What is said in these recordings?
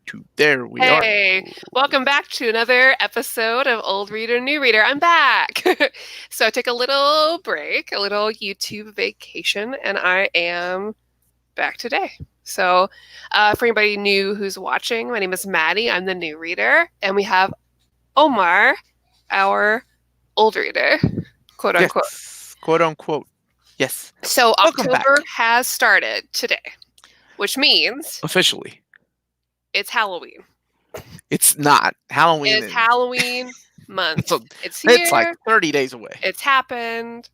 YouTube. There we are. Hey, welcome back to another episode of Old Reader, New Reader. I'm back. So I took a little break, a little YouTube vacation, and I am back today. So for anybody new who's watching, my name is Maddie. I'm the new reader, and we have Omar, our old reader, quote unquote. Yes, quote unquote. Yes. So Welcome October back. has started today, which means Officially. it's Halloween. It's not Halloween. It's Halloween month. So It's here. it's like 30 days away. It's happened.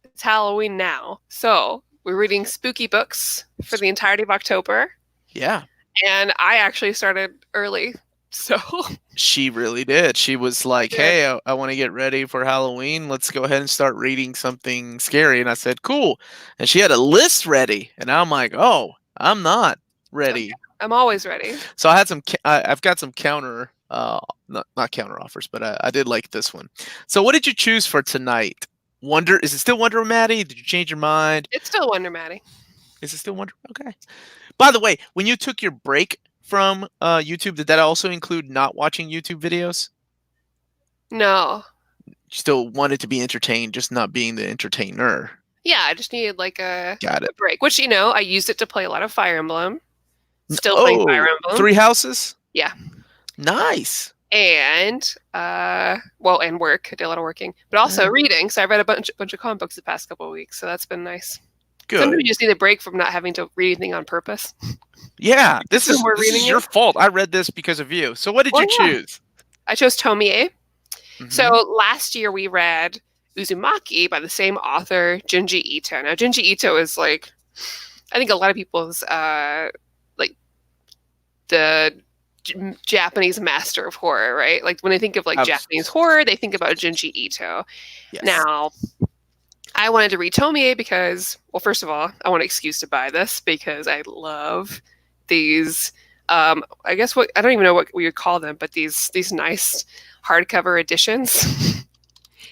It's Halloween now. So we're reading spooky books for the entirety of October. Yeah. And I actually started early. So she really did. She was like, hey, I want to get ready for Halloween. Let's go ahead and start reading something scary. And I said, cool. And she had a list ready. And I'm like, oh, I'm not ready. Okay. I'm always ready. So I had I've got some counter, not counter offers, but I did like this one. So what did you choose for tonight? Is it still Wonder, Maddie? Did you change your mind? It's still Wonder, Maddie. Is it still Wonder? Okay. By the way, when you took your break from YouTube, did that also include not watching YouTube videos? No. You still wanted to be entertained, just not being the entertainer. Yeah, I just needed like a break, which, I used it to play a lot of Fire Emblem. Still playing Fire Emblem. 3 Houses? Yeah. Nice. And and work. I did a lot of working, but also reading. So I read a bunch of comic books the past couple of weeks. So that's been nice. Good. Sometimes you just need a break from not having to read anything on purpose. Yeah, this is your fault. I read this because of you. So what did you choose? I chose Tomie. Mm-hmm. So last year we read Uzumaki by the same author, Junji Ito. Now Junji Ito is like, I think a lot of people's the Japanese master of horror, right? Like when they think of like Japanese horror, they think about Junji Ito. Yes. Now, I wanted to read Tomie because, well, first of all, I want an excuse to buy this because I love these. I guess I don't even know what we would call them, but these nice hardcover editions.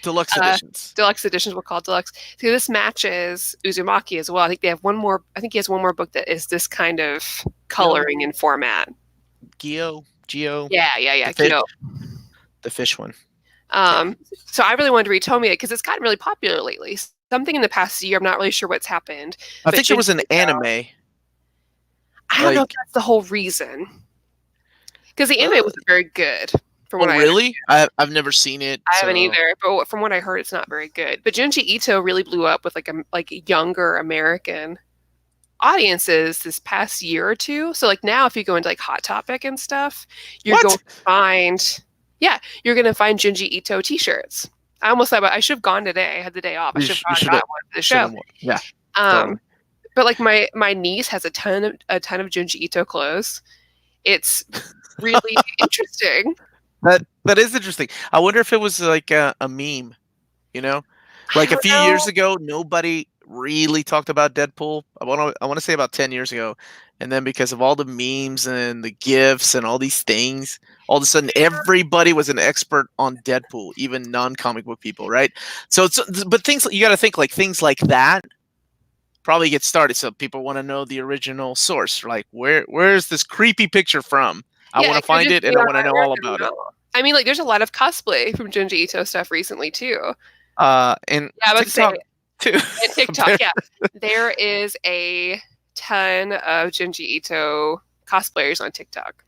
Deluxe editions. Deluxe editions we'll call deluxe. So this matches Uzumaki as well. I think they have one more. I think he has one more book that is this kind of coloring and format. Geo. Yeah. The fish one. So I really wanted to read Tomie because it's gotten really popular lately. Something in the past year, I'm not really sure what's happened. I think there was an anime. I don't know if that's the whole reason. Because the anime wasn't very good. Really? I've never seen it. I haven't either, but from what I heard, it's not very good. But Junji Ito really blew up with like younger American audiences this past year or two. So like now, if you go into like Hot Topic and stuff, you're going to find Junji Ito T-shirts. I almost thought I should have gone today. I had the day off. I should have got one for the show. Yeah. But like my niece has a ton of Junji Ito clothes. It's really interesting. That is interesting. I wonder if it was like a meme, like a few years ago, nobody really talked about Deadpool. I want to say about 10 years ago, and then because of all the memes and the GIFs and all these things, all of a sudden everybody was an expert on Deadpool, even non-comic book people, right? So but things you got to think like things like that probably get started. So people want to know the original source, like where's this creepy picture from? I want to find it, and I want to know all about it. I mean, like, there's a lot of cosplay from Junji Ito stuff recently too. And TikTok too. And TikTok, yeah. There is a ton of Junji Ito cosplayers on TikTok.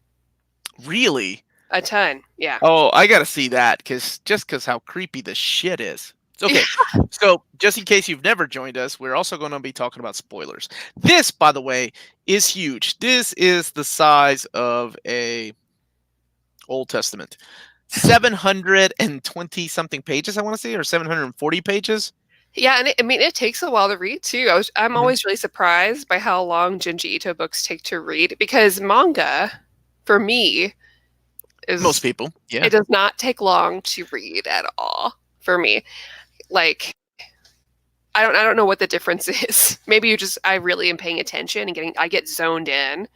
Really? A ton, yeah. Oh, I gotta see that because how creepy the shit is. Okay, so just in case you've never joined us, we're also going to be talking about spoilers. This, by the way, is huge. This is the size of a Old Testament. 720 something pages, I want to say, or 740 pages. Yeah, and it takes a while to read too. I'm always really surprised by how long Junji Ito books take to read because manga, for me, is most people. Yeah, it does not take long to read at all for me. Like, I don't know what the difference is. Maybe I really am paying attention and I get zoned in,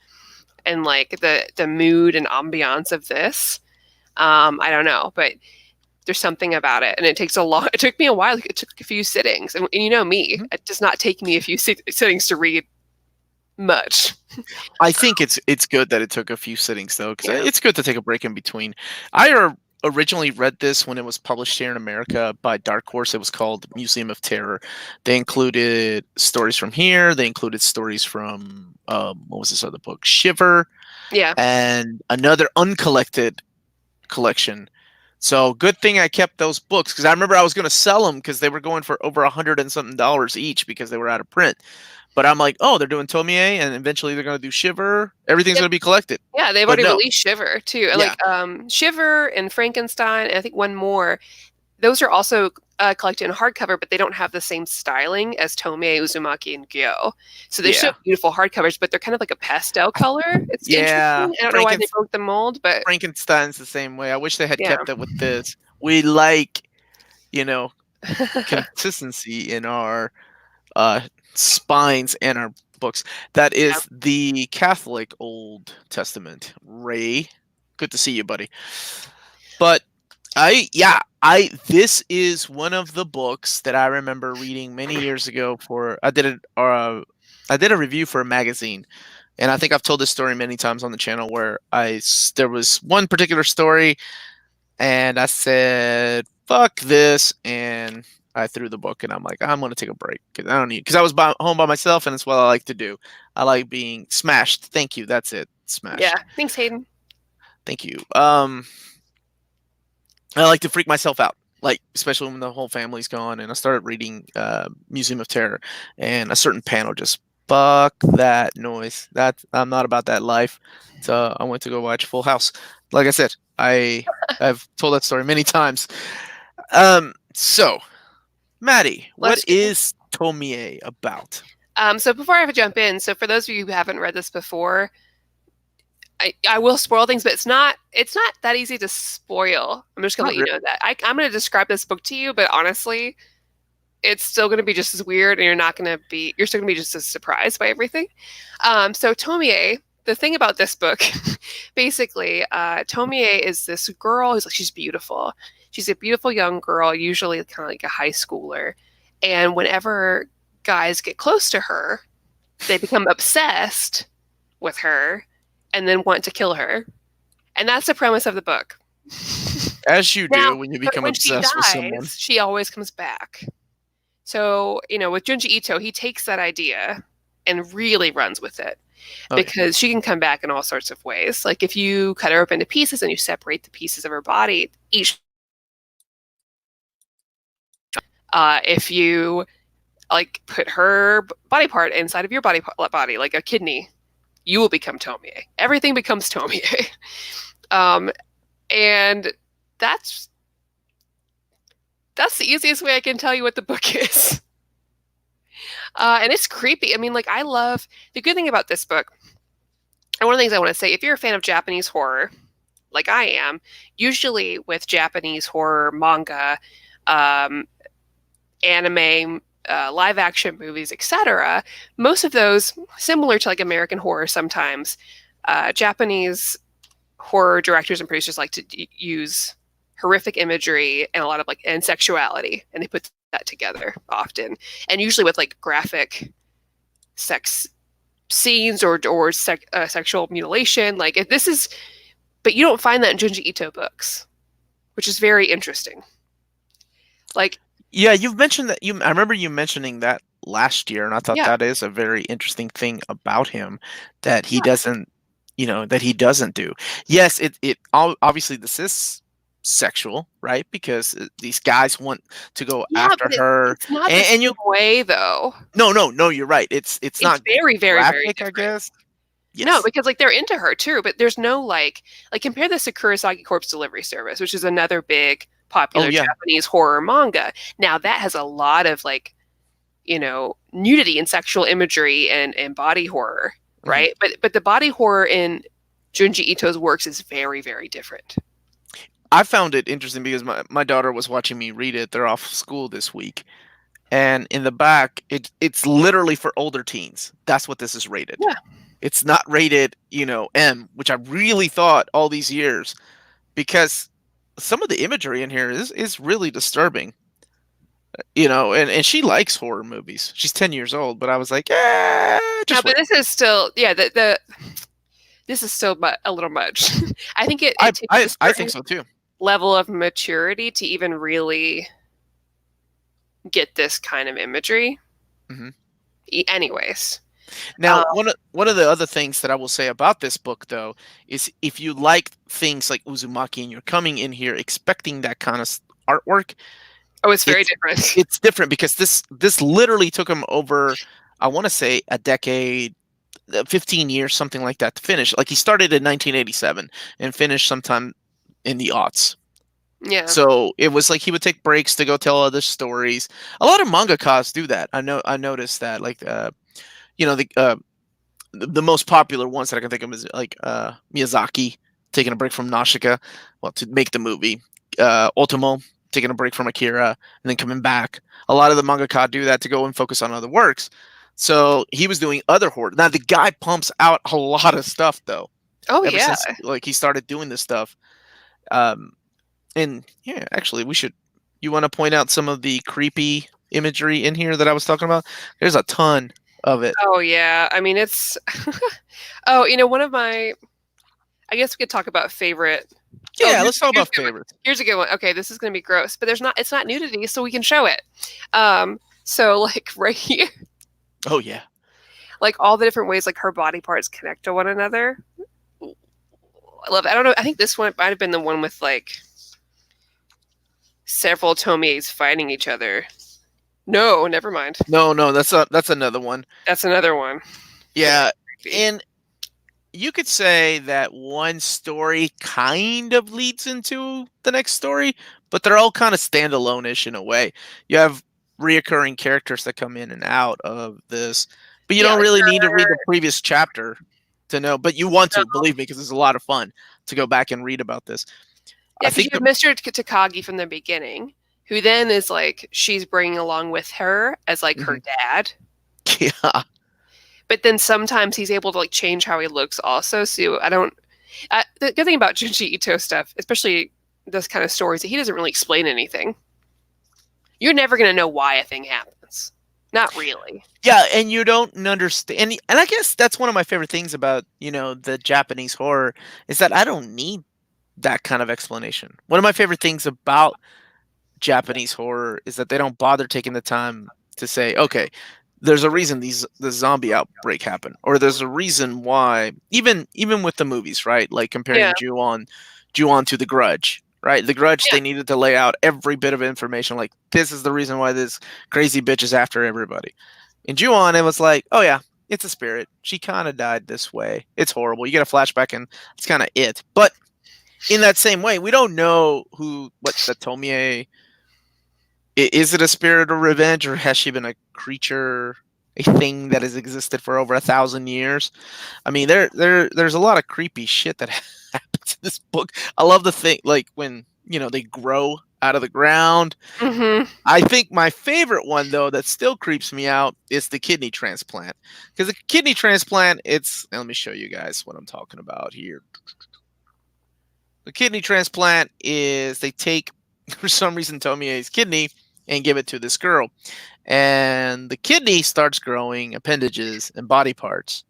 and like the mood and ambiance of this. I don't know, but there's something about it, and it took me a while. It took a few sittings, and you know me, it does not take me a few sittings to read much. I think it's good that it took a few sittings though, because Yeah. it's good to take a break in between. Originally read this when it was published here in America by Dark Horse. It was called Museum of Terror. They included stories from here. They included stories from what was this other book? Shiver, Yeah. and another uncollected collection. So good thing I kept those books, because I remember I was going to sell them because they were going for over $100 and something each because they were out of print. But I'm like, oh, they're doing Tomie, and eventually they're going to do Shiver. Everything's Yep. going to be collected. Yeah, they've But already no, released Shiver too. yeah, Like Shiver and Frankenstein, and I think one more. Those are also collected in hardcover, but they don't have the same styling as Tomie, Uzumaki, and Gyo. So they still yeah, have beautiful hardcovers, but they're kind of like a pastel color. It's yeah. interesting. I don't know why they broke the mold, but Frankenstein's the same way. I wish they had yeah. kept it with this. We like, you know, consistency in our uh, spines and our books. That Yeah. is the Catholic Old Testament. Ray, good to see you, buddy. But this is one of the books that I remember reading many years ago. I did a review for a magazine, and I think I've told this story many times on the channel where there was one particular story, and I said fuck this, and I threw the book, and I'm like, I'm gonna take a break because I was home by myself, and it's what I like to do. I like being smashed. Thank you. That's it. Smashed. Yeah. Thanks, Hayden. Thank you. I like to freak myself out, like especially when the whole family's gone. And I started reading Museum of Terror, and a certain panel just fuck that noise. I'm not about that life. So I went to go watch Full House. Like I said, I've told that story many times. So Maddie, what is Tomie about? So before I jump in, so for those of you who haven't read this before, I will spoil things, but it's not that easy to spoil. I'm just gonna let you know that. I'm gonna describe this book to you, but honestly, it's still gonna be just as weird, and you're still gonna be just as surprised by everything. So Tomie, the thing about this book, basically, Tomie is this girl who's like, she's beautiful. She's a beautiful young girl, usually kind of like a high schooler. And whenever guys get close to her, they become obsessed with her and then want to kill her. And that's the premise of the book. As you do Now, when you but become when obsessed with someone. she always comes back. So, with Junji Ito, he takes that idea and really runs with it. Because she can come back in all sorts of ways. Like if you cut her up into pieces and you separate the pieces of her body, if you like put her body part inside of your body, like a kidney, you will become Tomie. Everything becomes Tomie. And that's the easiest way I can tell you what the book is. And it's creepy. I mean, like, I love the good thing about this book. And one of the things I want to say, if you're a fan of Japanese horror, like I am, usually with Japanese horror, manga, anime, live action movies, etc., most of those, similar to like American horror sometimes, Japanese horror directors and producers like to use horrific imagery and a lot of and sexuality, and they put that together often, and usually with like graphic sex scenes or sexual mutilation. Like if this is, but you don't find that in Junji Ito books, which is very interesting. Like, yeah, you've mentioned that. I remember you mentioning that last year, and I thought that is a very interesting thing about him that he doesn't, that he doesn't do. Yes, it obviously this is sexual, right? Because these guys want to go after her. It's not the same way, though. No, you're right. It's not very, very, graphic, very different. I guess. Yes. No, because like they're into her too, but there's no like compare this to Kurosaki Corpse Delivery Service, which is another big popular Japanese horror manga. Now that has a lot of nudity and sexual imagery and body horror, right? Mm-hmm. But the body horror in Junji Ito's works is very, very different. I found it interesting because my daughter was watching me read it. They're off school this week. And in the back, it's literally for older teens. That's what this is rated. Yeah. It's not rated, M, which I really thought all these years, because some of the imagery in here is really disturbing. and she likes horror movies. She's 10 years old, but I was like, No, just but wait. this is still, yeah, this is still a little much. I think I it takes I a I think certain so too. level of maturity to even really get this kind of imagery. hmm Anyways, Now, one of the other things that I will say about this book, though, is if you like things like Uzumaki and you're coming in here expecting that kind of artwork, oh, it's very it's different. it's different because this literally took him over, I want to say, a decade, 15 years, something like that, to finish. Like he started in 1987 and finished sometime in the aughts. Yeah. So it was like he would take breaks to go tell other stories. A lot of mangakas do that. I noticed that. Like you know the uh, the most popular ones that I can think of is like Miyazaki taking a break from Nausicaa, well, to make the movie. Otomo taking a break from Akira and then coming back. A lot of the mangaka do that to go and focus on other works. So he was doing other horror. Now the guy pumps out a lot of stuff though. Oh Ever yeah. since like he started doing this stuff, um, and yeah, actually, we should. You want to point out some of the creepy imagery in here that I was talking about? There's a ton of it. Oh yeah. I mean, it's. Oh, one of my. I guess we could talk about favorite. Oh, Yeah, let's talk here's about a good one. favorites. Here's a good one. Okay, this is going to be gross, but there's not. It's not nudity, so we can show it. So like right here, Oh yeah. like all the different ways like her body parts connect to one another. I love it. I don't know. I think this one might have been the one with like several Tomies fighting each other. No, never mind. No, that's another one. That's another one. Yeah, Creepy. and you could say that one story kind of leads into the next story, but they're all kind of standalone-ish in a way. You have reoccurring characters that come in and out of this, but you Yeah, don't like really need to read the previous chapter to know. But you want no. to, believe me, because it's a lot of fun to go back and read about this. Yeah, I because you think have the Mr. Takagi from the beginning, who then is like she's bringing along with her as like her Mhm. dad. Yeah, But then sometimes he's able to like change how he looks also. So I don't. The good thing about Junji Ito stuff, especially this kind of stories, he doesn't really explain anything. You're never gonna know why a thing happens. Not really. yeah, and you don't understand. And I guess that's one of my favorite things about the Japanese horror is that I don't need that kind of explanation. One of my favorite things about Japanese horror is that they don't bother taking the time to say, okay, there's a reason the zombie outbreak happened, or there's a reason why. Even with the movies, right? Like Yeah. comparing Ju-on to The Grudge, right? The Grudge, Yeah. they needed to lay out every bit of information. Like this is the reason why this crazy bitch is after everybody. In Ju-on, it was like, oh yeah, it's a spirit. She kind of died this way. It's horrible. You get a flashback, and it's kind of it. But in that same way, we don't know what the Tomie. Is it a spirit of revenge, or has she been a creature, a thing that has existed for over 1,000 years? I mean, there's a lot of creepy shit that happens in this book. I love the thing, like when they grow out of the ground. Mm-hmm. I think my favorite one, though, that still creeps me out is the kidney transplant. Because the kidney transplant, let me show you guys what I'm talking about here. The kidney transplant is they take, for some reason, Tomie's kidney and give it to this girl. And the kidney starts growing appendages and body parts.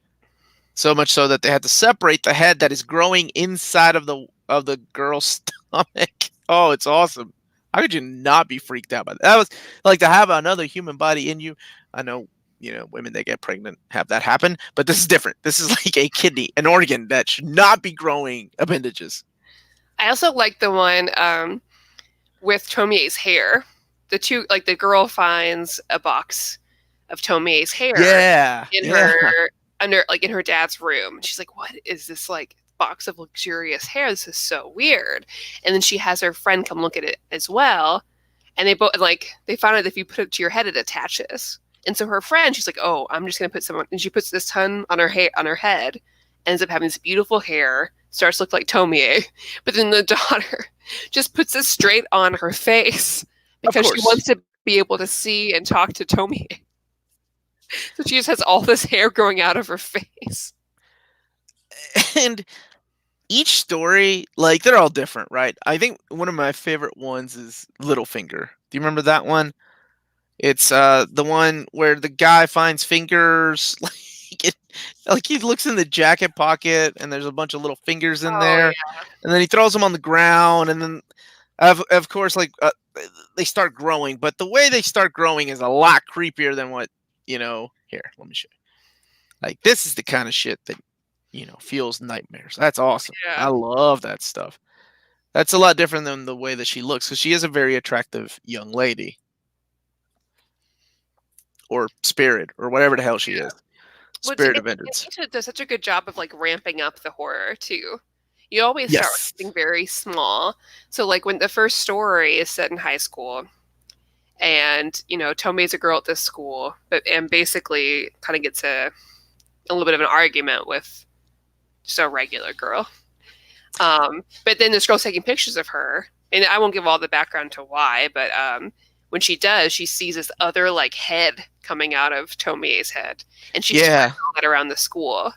So much so that they had to separate the head that is growing inside of the girl's stomach. Oh, it's awesome. How could you not be freaked out by that? That was like to have another human body in you. I know, women that get pregnant have that happen, but this is different. This is like a kidney, an organ that should not be growing appendages. I also like the one with Tomie's hair. The two, like the girl finds a box of Tomie's hair Yeah, in yeah. her in her dad's room. She's like, "What is this like box of luxurious hair? This is so weird." And then she has her friend come look at it as well, and they both they found out if you put it to your head, it attaches. And so her friend, she's like, "Oh, I'm just gonna put some," and she puts this ton on her head, ends up having this beautiful hair, starts to look like Tomie, but then the daughter just puts it straight on her face because she wants to be able to see and talk to Tomie. So she just has all this hair growing out of her face. And each story, like they're all different, right? I think one of my favorite ones is Littlefinger. Do you remember that one? It's the one where the guy finds fingers, like he looks in the jacket pocket and there's a bunch of little fingers in Oh there, and then he throws them on the ground, and then of course they start growing, but the way they start growing is a lot creepier than what here, let me show you. Like, this is the kind of shit that feels nightmares. That's awesome. I yeah. love that stuff. That's a lot different than the way that she looks, because she is a very attractive young lady, or spirit, or whatever the hell she is. What's Spirit of vengeance. Ito does such a good job of like ramping up the horror too. You always start with Yes. something very small. So like when the first story is set in high school, and Tomei's a girl at this school, and basically kind of gets a little bit of an argument with just a regular girl. But then this girl's taking pictures of her, and I won't give all the background to why, but when she does, she sees this other like head coming out of Tomei's head, and she's Yeah. all that around the school.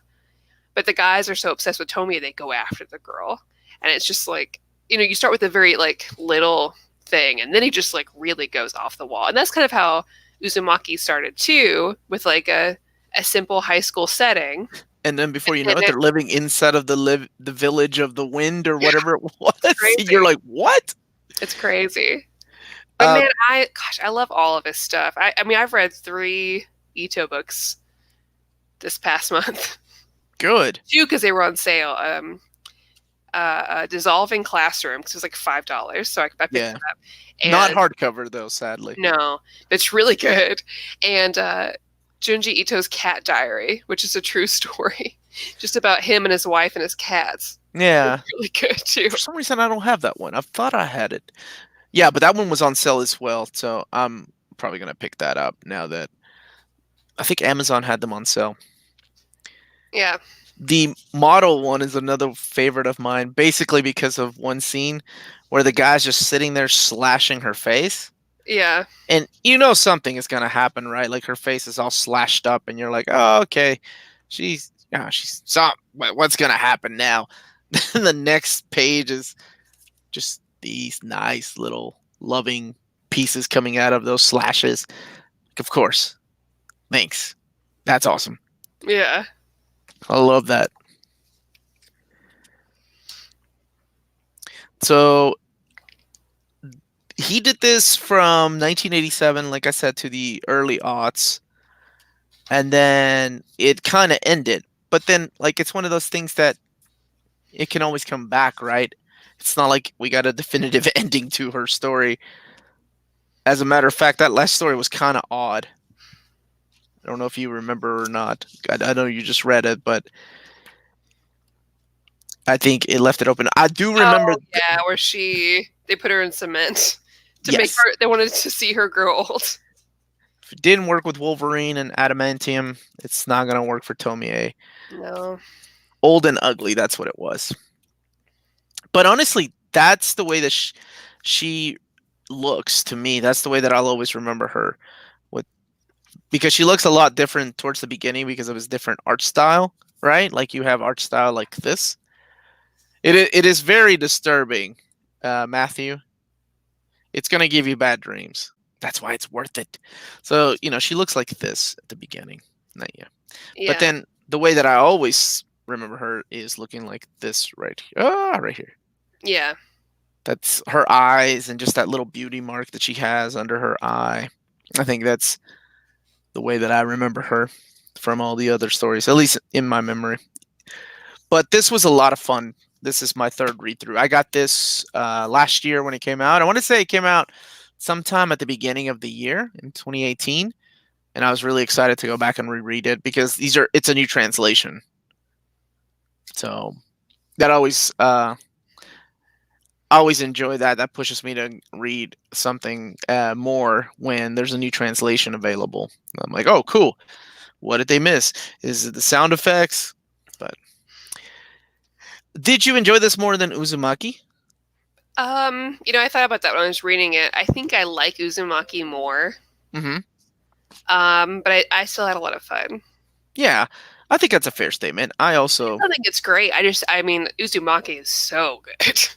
But the guys are so obsessed with Tomie, they go after the girl, and it's just like you start with a very like little thing, and then he just like really goes off the wall, and that's kind of how Uzumaki started too, with like a simple high school setting. And then before you know it, they're living inside of the village of the wind, or whatever it was. You're like, what? It's crazy. But man, I love all of his stuff. I mean, I've read 3 Ito books this past month. Good. 2 because they were on sale. Dissolving Classroom, because it was like $5, so I picked it up. And not hardcover though, sadly. No, it's really good. And Junji Ito's Cat Diary, which is a true story, just about him and his wife and his cats. Yeah, it's really good too. For some reason, I don't have that one. I thought I had it. Yeah, but that one was on sale as well, so I'm probably gonna pick that up now that I think Amazon had them on sale. Yeah. The model one is another favorite of mine, basically because of one scene where the guy's just sitting there slashing her face. Yeah. And something is gonna happen, right? Like, her face is all slashed up, and you're like, oh, okay, she's what's gonna happen now? Then the next page is just these nice little loving pieces coming out of those slashes. Of course. Thanks. That's awesome. Yeah. I love that. So he did this from 1987, like I said, to the early aughts. And then it kind of ended. But then, like, it's one of those things that it can always come back, right? It's not like we got a definitive ending to her story. As a matter of fact, that last story was kind of odd. I don't know if you remember or not. I know you just read it, but I think it left it open. I do remember. Oh, yeah, where they put her in cement to make her. They wanted to see her grow old. If it didn't work with Wolverine and Adamantium, it's not gonna work for Tomie. No. Old and ugly. That's what it was. But honestly, that's the way that she looks to me. That's the way that I'll always remember her. Because she looks a lot different towards the beginning because of his different art style, right? Like, you have art style like this. It is very disturbing, Matthew. It's going to give you bad dreams. That's why it's worth it. So, she looks like this at the beginning. Yeah. But then the way that I always remember her is looking like this right here. Right here. Yeah. That's her eyes, and just that little beauty mark that she has under her eye. I think that's the way that I remember her from all the other stories, at least in my memory. But this was a lot of fun. This is my 3rd read through. I got this last year when it came out. I want to say it came out sometime at the beginning of the year in 2018. And I was really excited to go back and reread it because it's a new translation. So that always enjoy that. That pushes me to read something more when there's a new translation available. I'm like, oh, cool. What did they miss? Is it the sound effects? But did you enjoy this more than Uzumaki? I thought about that when I was reading it. I think I like Uzumaki more. Mm-hmm. But I still had a lot of fun. Yeah, I think that's a fair statement. I don't think it's great. I mean, Uzumaki is so good.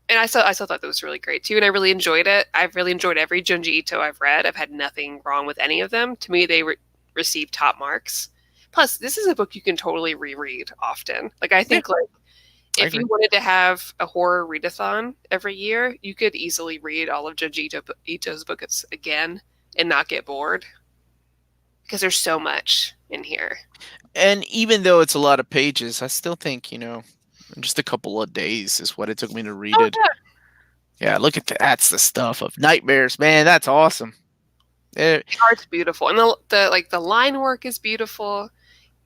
And I still thought that was really great too, and I really enjoyed it. I've really enjoyed every Junji Ito I've read. I've had nothing wrong with any of them. To me, they received top marks. Plus, this is a book you can totally reread often. Like I Yeah, think, like I if agree. you wanted to have a horror readathon every year, you could easily read all of Ito's books again and not get bored because there's so much in here. And even though it's a lot of pages, I still think, just a couple of days is what it took me to read Oh it. Yeah, look at that. That's the stuff of nightmares, man. That's awesome. Eh, the art's beautiful, and the line work is beautiful.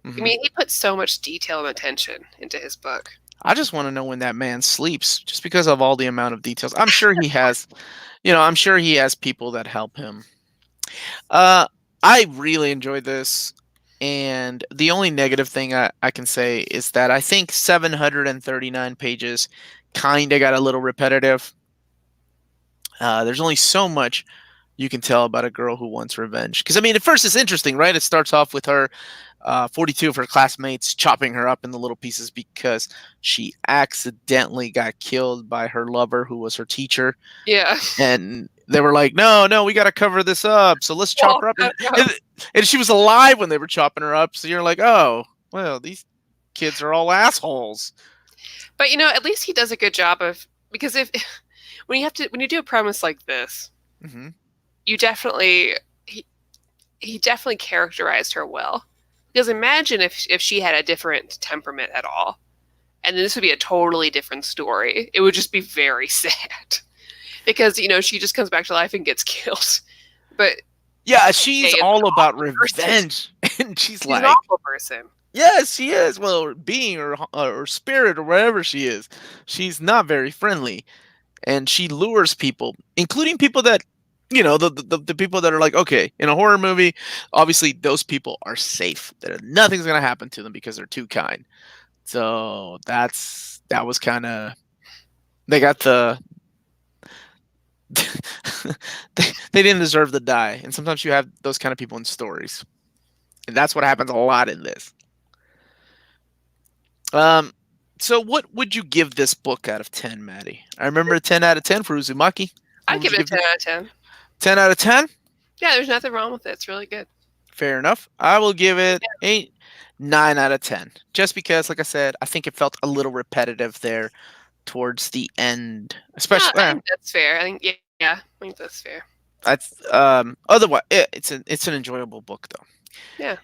I mhm. mean, he puts so much detail and attention into his book. I just want to know when that man sleeps, just because of all the amount of details. I'm sure he has, I'm sure he has people that help him. Uh, I really enjoyed this, and the only negative thing I can say is that I think 739 pages kind of got a little repetitive. There's only so much you can tell about a girl who wants revenge. Because I mean, at first it's interesting, right? It starts off with her, 42 of her classmates chopping her up into little pieces because she accidentally got killed by her lover, who was her teacher, Yeah. and they were like, "No, no, we got to cover this up, so let's chop Well, her up." no, And, no. and she was alive when they were chopping her up, so you're like, "Oh, well, these kids are all assholes." But at least he does a good job of, because if when you do a premise like this, Hmm. you definitely he definitely characterized her well. Because imagine if she had a different temperament at all, and then this would be a totally different story. It would just be very sad because she just comes back to life and gets killed. But Yeah, okay, she's it's an all about awful person. revenge, and she's She's an like, awful person. yes, she is. Well, or being or spirit or whatever she is, she's not very friendly, and she lures people, including people that, the people that are like, okay, in a horror movie, obviously those people are safe. Nothing's gonna happen to them because they're too kind. So that was kind of, they got the they didn't deserve to die, and sometimes you have those kind of people in stories, and that's what happens a lot in this. Um, so what would you give this book out of 10, Maddie? I remember a 10 out of 10 for Uzumaki. What I'd would give you it a give 10 it? out of 10. 10 out of 10? Yeah, there's nothing wrong with it. It's really good. Fair enough. I will give it a 9 out of 10. Just because, like I said, I think it felt a little repetitive there towards the end. Yeah, Especially, I think that's fair. I think yeah, I think that's fair. that's otherwise it's an enjoyable book though. Yeah.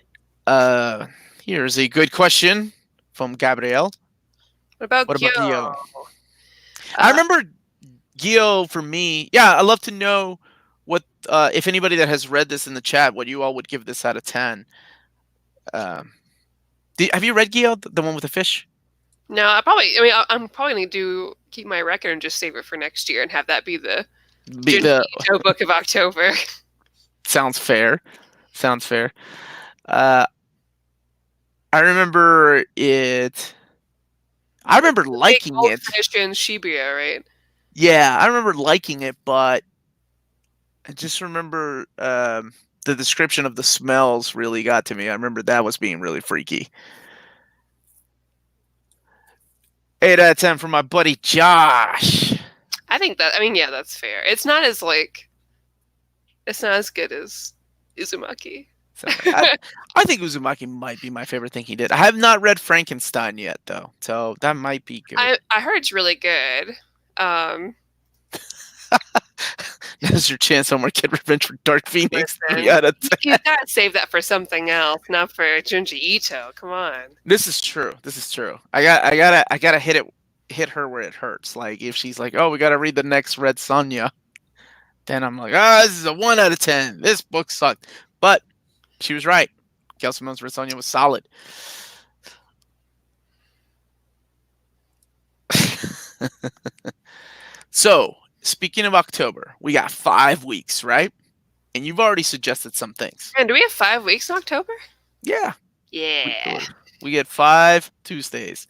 Uh Here's a good question from Gabrielle. What about What Kyo? about Gio? I Uh, remember Gio, for me, yeah, I'd love to know what, if anybody that has read this in the chat, what you all would give this out of 10. Um, have you read Gio, the one with the fish? no, I'm probably going to keep my record and just save it for next year and have that be the Be Junji the Ito book of October. Sounds fair. Sounds fair. Uh, I remember it. I remember Big liking it. goldfish in Shibuya, right? Yeah, I remember liking it, but I just remember, the description of the smells really got to me. I remember that was being really freaky. 8 out of 10 for my buddy Josh. Yeah, that's fair. It's not as good as Uzumaki. So I think Uzumaki might be my favorite thing he did. I have not read Frankenstein yet, though, so that might be good. I heard it's really good. Now's your chance, Omar. Get Revenge for Dark Phoenix. Listen, 3 out of 10. you gotta save that for something else, not for Junji Ito. Come on. This is true. This is true. I gotta hit her where it hurts. Like if she's like, "Oh, we gotta read the next Red Sonja," then I'm like, "Ah, this is a 1 out of 10. This book sucked," but she was right. Gail Simone's Red Sonja was solid. So, speaking of October, we got 5 weeks, right? And you've already suggested some things. And do we have 5 weeks in October? Yeah. Yeah. We get 5 Tuesdays.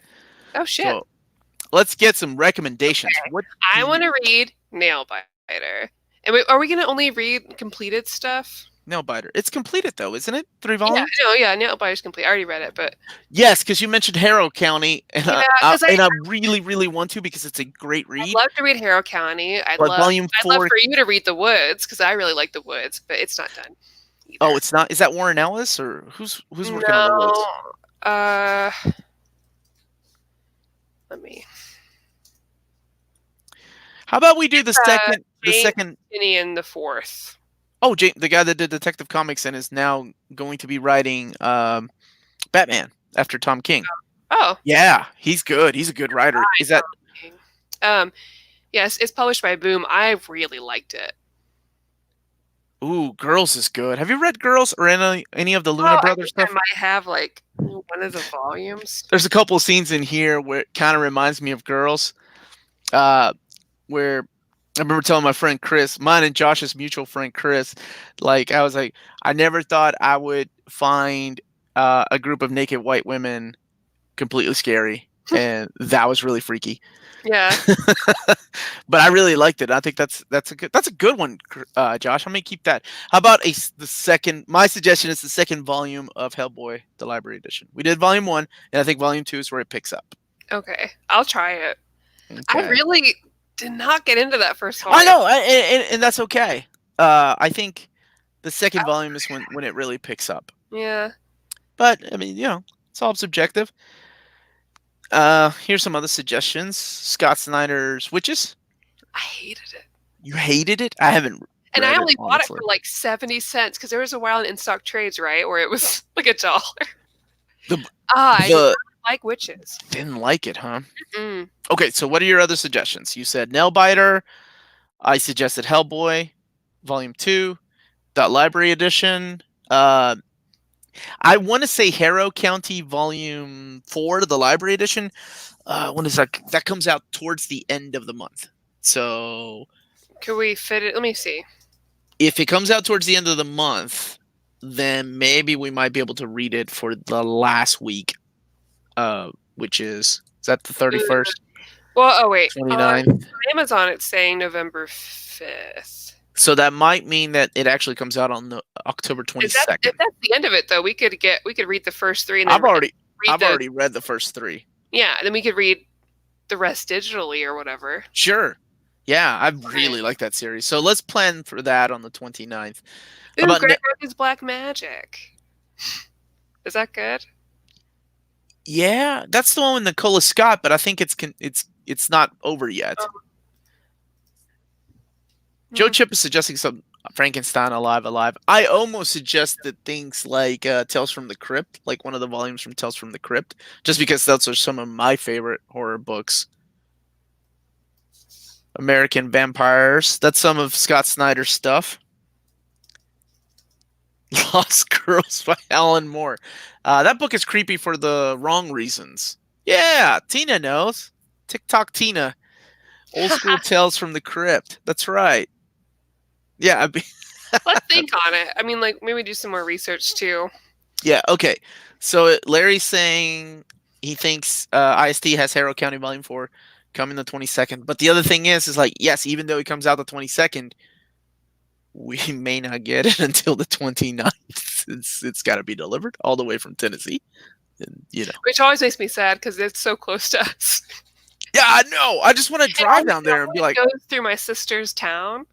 Oh shit. So, let's get some recommendations. Okay. What I want to read Nailbiter. And wait, are we going to only read completed stuff? Nailbiter. It's completed though, isn't it? 3 Yeah, volumes. no, yeah, Nailbiter's complete. I already read it, but Yes, because you mentioned Harrow County, and yeah, because I really, really want to because it's a great I'd read. love to read Harrow County. But Volume I'd love 4. for you to read The Woods because I really like The Woods, but it's not done Oh, either. it's not. Is that Warren Ellis or who's working on The No, Woods? uh, let me. How about we do the Uh, second? The James second. Tinian the fourth. Oh, the guy that did Detective Comics and is now going to be writing Batman after Tom King. Oh, Yeah, he's good. He's a good writer. Is that? Yes, it's published by Boom. I really liked it. Ooh, Girls is good. Have you read Girls or any of the Luna Oh, I Brothers think I stuff? might have like one of the volumes. There's a couple of scenes in here where it kind of reminds me of Girls, uh, where I remember telling my friend Chris, mine and Josh's mutual friend Chris, like I was like, I never thought I would find a group of naked white women completely scary, and that was really freaky. Yeah. But I really liked it. I think that's a good one, Josh. I'm gonna keep that. How about the second? My suggestion is the second volume of Hellboy, the library edition. We did volume 1, and I think volume 2 is where it picks up. Okay, I'll try it. I Okay. really did not get into that first I volume. know, and that's okay. I think the second volume is when it really picks up. Yeah. But I mean, it's all subjective. Here's some other suggestions. Scott Snyder's Witches. I hated it. You hated it? I haven't And read I it, only bought it honestly. for like 70 cents because there was a while in stock trades, right, where it was like $1. The I did the not like witches. didn't like it, huh? Mm. Okay, so what are your other suggestions? You said Nailbiter. I suggested Hellboy, Volume 2, Dot Library Edition. I want to say Harrow County Volume 4, the Library Edition. When is that? That comes out towards the end of the month. So Could we fit it? Let me see. if it comes out towards the end of the month, then maybe we might be able to read it for the last week, which is that the 31st, Well, oh wait. 29th? Amazon, it's saying November 5th. So that might mean that it actually comes out on the October 22nd. If that's the end of it, though, we could read the first 3 and then I've already read read the first 3. Yeah, then we could read the rest digitally or whatever. Sure. Yeah, I really like that series. So let's plan for that on the 29th. Ooh, Greg Rucka's Black Magic. Is that good? Yeah, that's the one with Nicola Scott, but I think it's not over yet. Joe Chip is suggesting some Frankenstein Alive. I almost suggested things like Tales from the Crypt, like one of the volumes from Tales from the Crypt, just because those are some of my favorite horror books. American Vampires. That's some of Scott Snyder's stuff. Lost Girls by Alan Moore. That book is creepy for the wrong reasons. Yeah, Tina knows. TikTok Tina. Old School Tales from the Crypt. That's right. Yeah, Let's think on it. I mean, like, maybe do some more research, too. Yeah, okay. So Larry's saying he thinks IST has Harrow County Volume 4 coming the 22nd. But the other thing is like, yes, even though it comes out the 22nd, we may not get it until the 29th. It's got to be delivered all the way from Tennessee. And, Which always makes me sad because it's so close to us. Yeah, I know. I just want to drive down there and be like... It goes through my sister's town.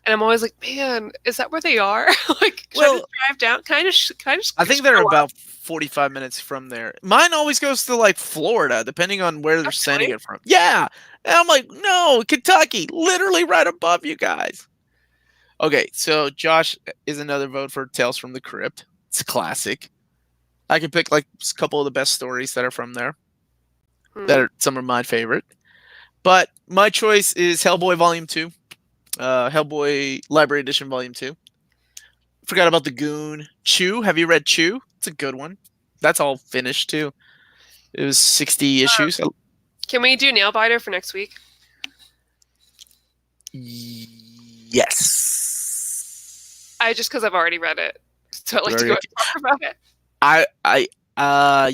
And I'm always like, man, is that where they are? Like, should I just drive down? Kind of. I think they're about 45 minutes from there. Mine always goes to like Florida, depending on where they're sending it from. Yeah. And I'm like, no, Kentucky, literally right above you guys. Okay, so Josh is another vote for Tales from the Crypt. It's a classic. I can pick like a couple of the best stories that are from there. That are some of my favorite. But my choice is Hellboy Volume 2. Hellboy Library Edition Volume 2. Forgot about The Goon. Chew. Have you read Chew? It's a good one. That's all finished too. It was 60 issues. Can we do Nailbiter for next week? Yes. Just because I've already read it, so I'd like to go and talk about it.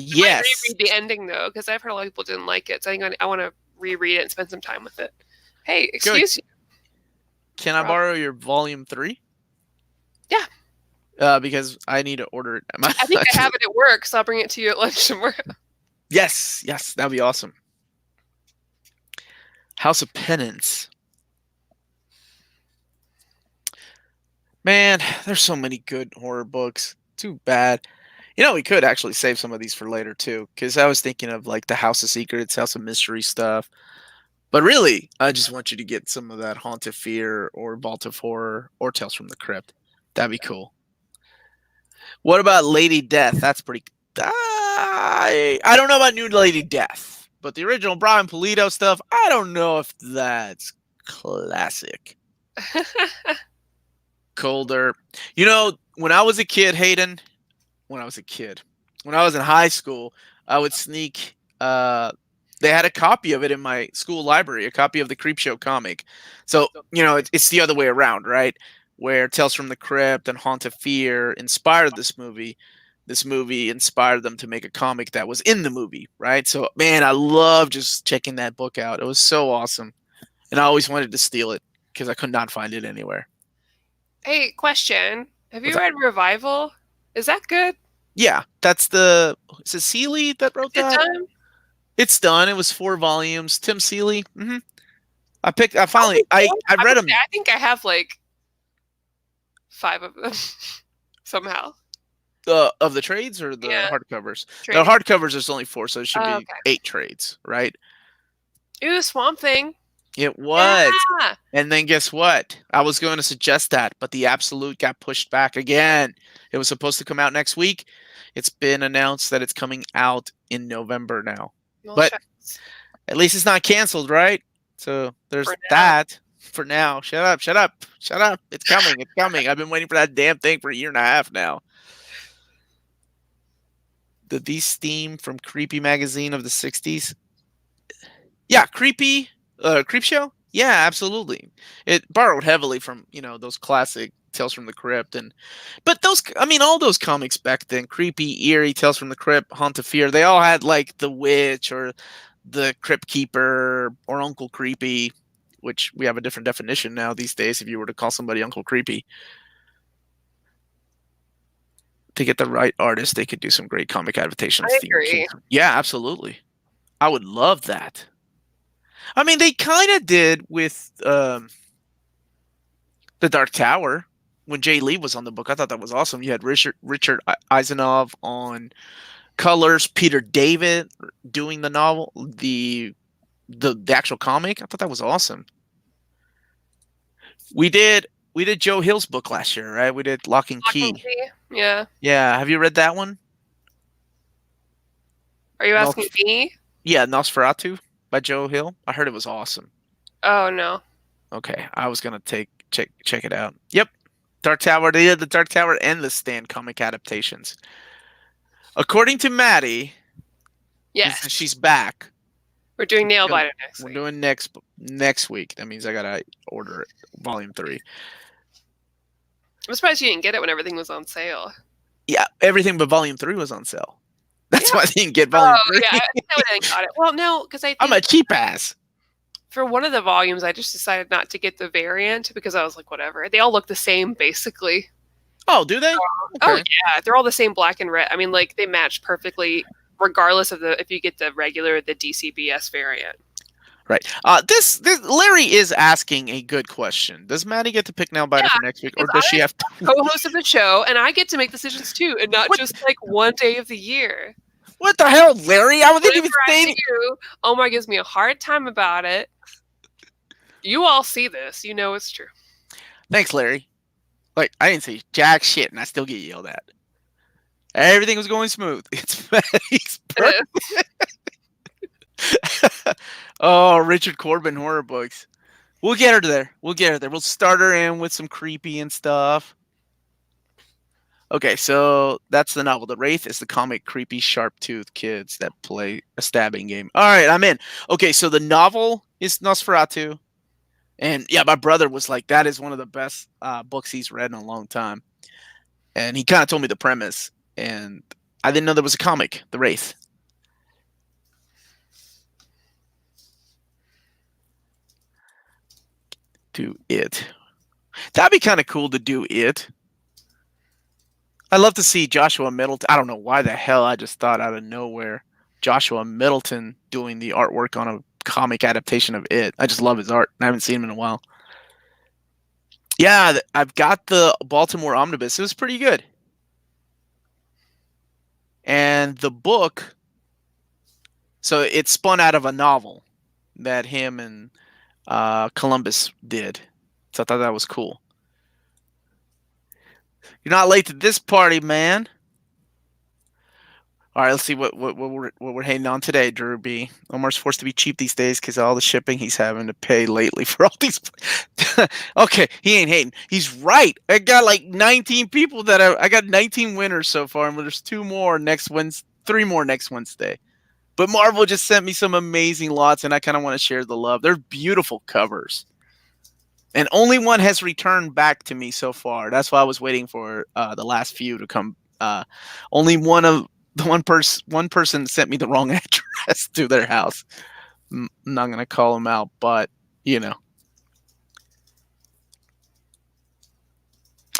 Yes. Reread the ending though, because I've heard a lot of people didn't like it. So I think I want to reread it and spend some time with it. Hey, excuse you. Can I borrow your volume 3? Yeah, Because I need to order it. I think I have it at work, so I'll bring it to you at lunch tomorrow. Yes, yes, that'd be awesome. House of Penance. Man, there's so many good horror books. Too bad. We could actually save some of these for later too, because I was thinking of like the House of Secrets, House of Mystery stuff. But really, I just want you to get some of that Haunted Fear or Vault of Horror or Tales from the Crypt. That'd be cool. What about Lady Death? That's pretty. I don't know about New Lady Death, but the original Brian Pulido stuff, I don't know if that's classic. Colder. When I was a kid, Hayden, when I was in high school, I would sneak. They had a copy of it in my school library, a copy of the Creepshow comic. So it's the other way around, right? Where Tales from the Crypt and Haunt of Fear inspired this movie. This movie inspired them to make a comic that was in the movie, right? So man, I love just checking that book out. It was so awesome, and I always wanted to steal it because I could not find it anywhere. Hey, question. Have What's you that? read Revival? Is that good? Yeah, is it Seeley that wrote Is it that? done? It's done. It was 4 volumes. Tim Seeley. I Only finally, four? I I read would say them. I think I have like 5 of them somehow. Of the trades or the Yeah, hardcovers. The trade. hardcovers there's only 4, so it should Oh, be okay. 8 trades, right? Ooh, Swamp Thing. It was. Yeah. And then guess what? I was going to suggest that, but the Absolute got pushed back again. It was supposed to come out next week. It's been announced that it's coming out in November now. Well, But shucks. at least it's not canceled, right? So there's For now. that for now. Shut up, shut up, shut up. It's coming, it's coming. I've been waiting for that damn thing for a year and a half now. The Beast theme from Creepy Magazine of the 60s. Yeah, Creepy Creep Show? Yeah, absolutely. It borrowed heavily from, those classic Tales from the Crypt but all those comics back then, Creepy, Eerie, Tales from the Crypt, Haunt of Fear, they all had like the witch or the Crypt Keeper or Uncle Creepy, which we have a different definition now these days if you were to call somebody Uncle Creepy. To get the right artist, they could do some great comic adaptations. I agree. Yeah, absolutely. I would love that. I mean, they kind of did with the Dark Tower when Jay Lee was on the book. I thought that was awesome. You had Richard Eisenov on colors, Peter David doing the novel, the actual comic. I thought that was awesome. We did Joe Hill's book last year, right? We did Lock and Lock and Key. Key. Yeah. Yeah, have you read that one? Are you asking me? Yeah, Nosferatu by Joe Hill. I heard it was awesome. Oh no. Okay, I was gonna check it out. Yep, Dark Tower. They did the Dark Tower and the Stand comic adaptations. According to Maddie, Yes. she's back. We're doing Nailbiter next We're week. doing next week. That means I gotta order it, volume 3. I'm surprised you didn't get it when everything was on sale. Yeah, everything but volume 3 was on sale. That's why I didn't get volume 3. Yeah, I would have got it. Well, no, because I'm a cheap ass. for one of the volumes, I just decided not to get the variant because I was like, whatever. They all look the same, basically. Oh, do they? Oh yeah, they're all the same black and red. I mean, like they match perfectly, regardless of if you get the regular, the DCBS variant. Right. This Larry is asking a good question. Does Maddie get to pick Nailbiter for next week, or does she have to co-host of the show, and I get to make decisions too, and not just like one day of the year. What the hell, Larry? I didn't even say you. Omar gives me a hard time about it. You all see this. You know it's true. Thanks, Larry. Like, I didn't say jack shit, and I still get yelled at. Everything was going smooth. It's perfect. Oh, Richard Corbin horror books. We'll get her there. We'll start her in with some creepy and stuff. Okay, so that's the novel. The Wraith is the comic creepy sharp-toothed kids that play a stabbing game. All right, I'm in. Okay, so the novel is Nosferatu. And yeah, my brother was like, that is one of the best books he's read in a long time. And he kind of told me the premise. And I didn't know there was a comic, The Wraith. Do it. That'd be kind of cool to do it. I love to see Joshua Middleton. I don't know why the hell I just thought out of nowhere Joshua Middleton doing the artwork on a comic adaptation of It. I just love his art. I haven't seen him in a while. Yeah, I've got the Baltimore Omnibus. It was pretty good. And the book, so it spun out of a novel that him and Columbus did. So I thought that was cool. You're not late to this party, man. All right, let's see what we're hating on today, Drew B. Omar's forced to be cheap these days because of all the shipping he's having to pay lately for all these. Okay, he ain't hating. He's right. I got like 19 people that I got 19 winners so far, and there's 2 more next Wednesday, 3 more next Wednesday. But Marvel just sent me some amazing lots, and I kind of want to share the love. They're beautiful covers. And only one has returned back to me so far. That's why I was waiting for the last few to come. Only one person sent me the wrong address to their house. I'm not going to call them out, but, you know.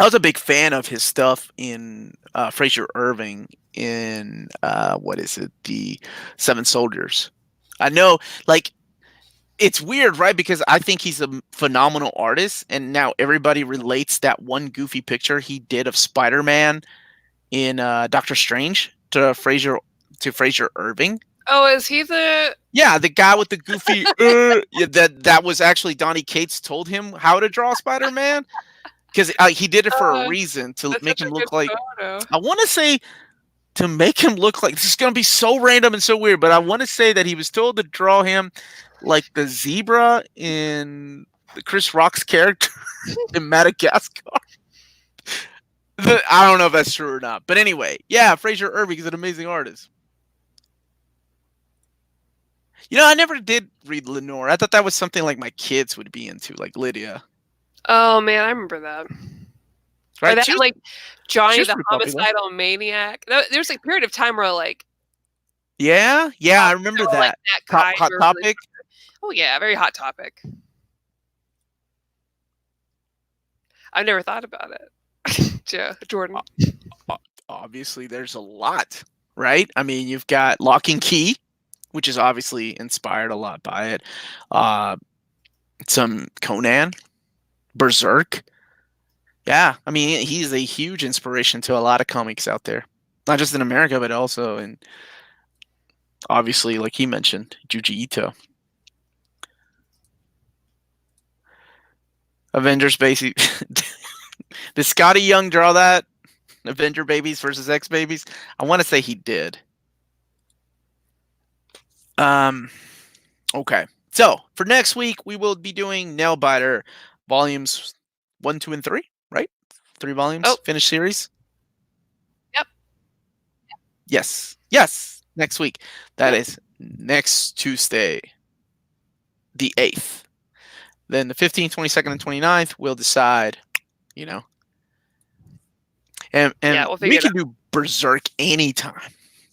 I was a big fan of his stuff in Fraser Irving in, the Seven Soldiers. I know, like, it's weird, right? Because I think he's a phenomenal artist, and now everybody relates that one goofy picture he did of Spider-Man in Doctor Strange to Fraser Irving. Oh, is he the? Yeah, the guy with the goofy. Yeah, that was actually Donny Cates told him how to draw Spider-Man because he did it for a reason to make him look like. Photo. I want to say to make him look like this is going to be so random and so weird, but I want to say that he was told to draw him like the zebra in Chris Rock's character in Madagascar. I don't know if that's true or not. But anyway, yeah, Fraser Irving is an amazing artist. You know, I never did read Lenore. I thought that was something like my kids would be into, like Lydia. Oh man, I remember that. Right? Or that like Johnny the pretty popular. homicidal maniac. There's a period of time where like Yeah, I remember that. Like Hot Topic. Oh yeah, very Hot Topic. I've never thought about it. Yeah, Jordan. Obviously, there's a lot, right? I mean, you've got Lock and Key, which is obviously inspired a lot by it. Some Conan, Berserk. Yeah, I mean, he's a huge inspiration to a lot of comics out there, not just in America, but also in, obviously, like he mentioned, Junji Ito. Avengers Baby. Did Scotty Young draw that? Avenger Babies versus X Babies? I want to say he did. Okay. So for next week, we will be doing Nailbiter volumes 1, 2, and 3, right? 3 volumes, finished series. Yep. Yes. Next week. That is next Tuesday, the 8th. Then the 15th, 22nd, and 29th, we'll decide, you know. And we can do Berserk anytime.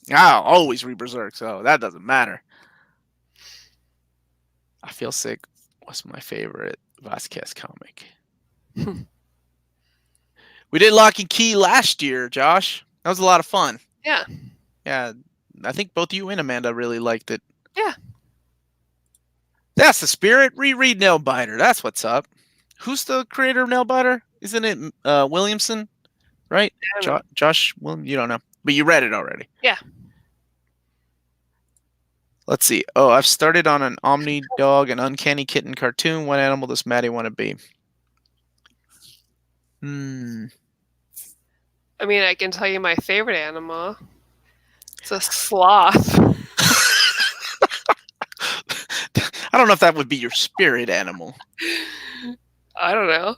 I'll always read Berserk, so that doesn't matter. I Feel Sick was my favorite Vasquez comic. We did Lock and Key last year, Josh. That was a lot of fun. Yeah. Yeah. I think both you and Amanda really liked it. Yeah. That's the spirit. Reread Nailbiter. That's what's up. Who's the creator of Nailbiter? Isn't it Williamson? Right? Josh William? You don't know. But you read it already. Yeah. Let's see. Oh, I've started on an Omni Dog and Uncanny Kitten cartoon. What animal does Maddie want to be? I mean, I can tell you my favorite animal. It's a sloth. I don't know if that would be your spirit animal. I don't know.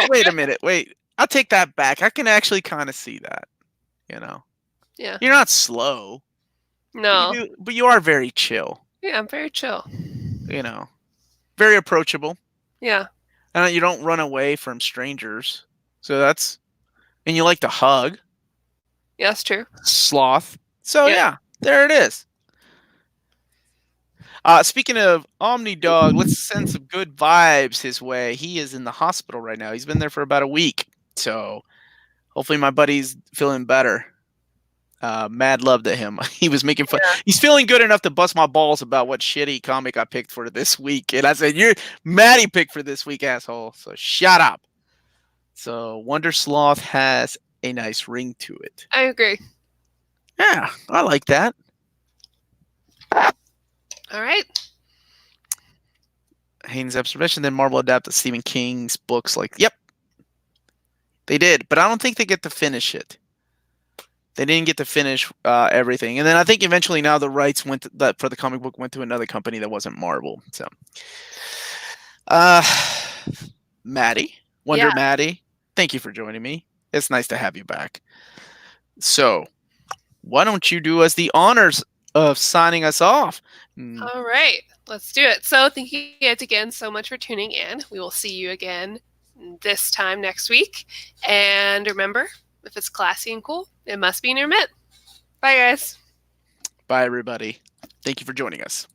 Wait a minute. Wait. I'll take that back. I can actually kind of see that. You know? Yeah. You're not slow. No. But you are very chill. Yeah, I'm very chill. You know? Very approachable. Yeah. And you don't run away from strangers. So that's... And you like to hug. Yeah, that's true. Sloth. So yeah, there it is. Speaking of Omni Dog, let's send some good vibes his way. He is in the hospital right now. He's been there for about a week. So Hopefully my buddy's feeling better. Mad love to him. He was making fun. He's feeling good enough to bust my balls about what shitty comic I picked for this week. And I said, "You're Maddie picked for this week, asshole. So shut up." So Wonder Sloth has a nice ring to it. I agree. Yeah, I like that. All right. Haynes' observation, then Marvel adapted Stephen King's books. Like, yep, they did, but I don't think they get to finish it. They didn't get to finish everything, and then I think eventually now the rights for the comic book went to another company that wasn't Marvel. So, Maddie, Wonder Maddie, thank you for joining me. It's nice to have you back. So, why don't you do us the honors of signing us off? All right, let's do it. So thank you guys again so much for tuning in. We will see you again this time next week. And remember, if it's classy and cool, it must be near mint. Bye, guys. Bye, everybody. Thank you for joining us.